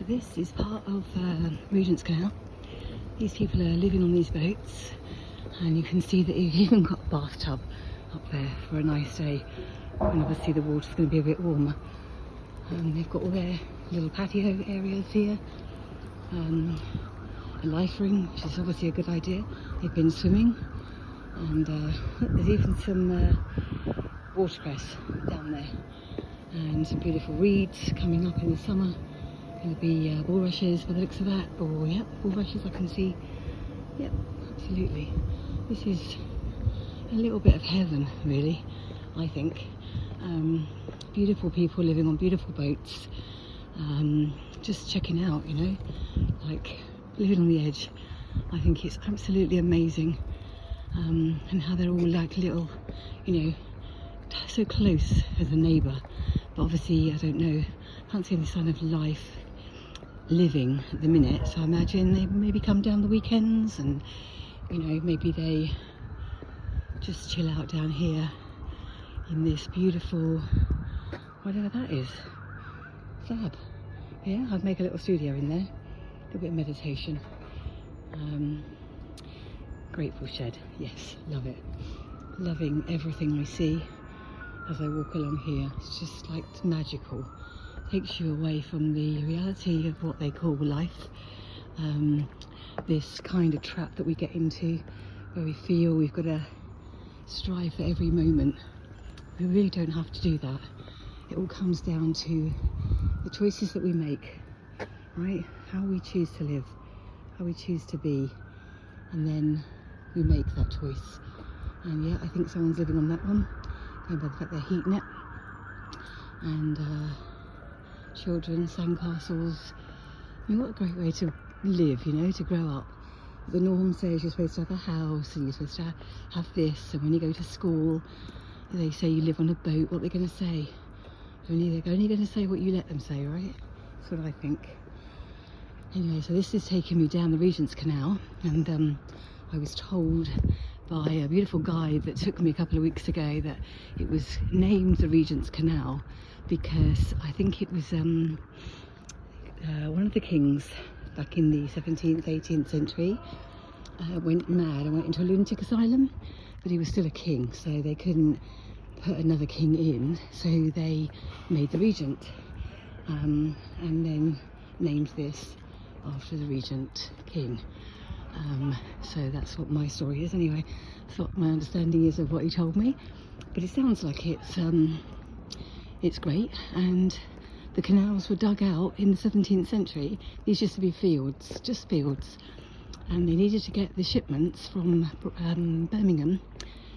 So this is part of Regent's Canal. These people are living on these boats, and you can see that you've even got a bathtub up there for a nice day, and obviously the water's going to be a bit warmer. They've got all their little patio areas here, a life ring, which is obviously a good idea. They've been swimming, and there's even some watercress down there, and some beautiful reeds coming up in the summer. Going to be bulrushes by the looks of that, or yep, bulrushes I can see. Yep, absolutely. This is a little bit of heaven, really, I think. Beautiful people living on beautiful boats, just checking out, you know, like living on the edge. I think it's absolutely amazing, and how they're all like little, you know, so close as a neighbour. But obviously, I don't know, can't see any sign of life living at the minute, so I imagine they maybe come down the weekends, and you know, maybe they just chill out down here in this beautiful, whatever that is, fab. Yeah, I'd make a little studio in there, a little bit of meditation. Grateful shed, yes, love it. Loving everything I see as I walk along here. It's just like magical. Takes you away from the reality of what they call life. This kind of trap that we get into, where we feel we've got to strive for every moment. We really don't have to do that. It all comes down to the choices that we make, right? How we choose to live, how we choose to be, and then we make that choice. And yeah, I think someone's living on that one, going by the fact they're heating it. And children, sandcastles. I mean, what a great way to live, you know, to grow up. The norm says you're supposed to have a house, and you're supposed to have this, and when you go to school, they say you live on a boat. What they're going to say? They're only going to say what you let them say, right? That's what I think. Anyway, so this is taking me down the Regent's Canal, and I was told by a beautiful guide that took me a couple of weeks ago that it was named the Regent's Canal because I think it was one of the kings back in the 17th, 18th century went mad and went into a lunatic asylum, but he was still a king, so they couldn't put another king in, so they made the Regent, and then named this after the Regent king. So that's what my story is anyway. That's what my understanding is of what he told me, but it sounds like it's great. And the canals were dug out in the 17th century. These used to be fields, just fields, and they needed to get the shipments from Birmingham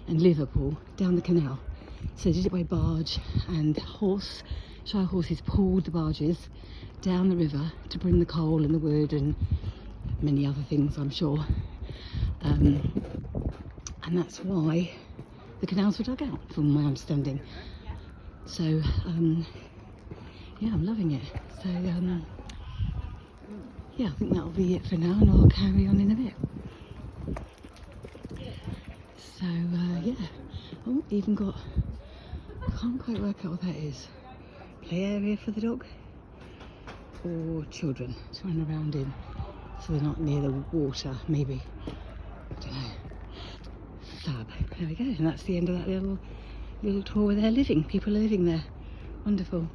and Liverpool down the canal, so they did it by barge and horse. Shire horses pulled the barges down the river to bring the coal and the wood and many other things, I'm sure, and that's why the canals were dug out, from my understanding. So yeah, I'm loving it. So yeah, I think that'll be it for now, and I'll carry on in a bit. So yeah, oh, even got, can't quite work out what that is. Play area for the dog, or children to run around in, so they're not near the water, maybe. I don't know. Fab. There we go. And that's the end of that little tour where they're living. People are living there. Wonderful.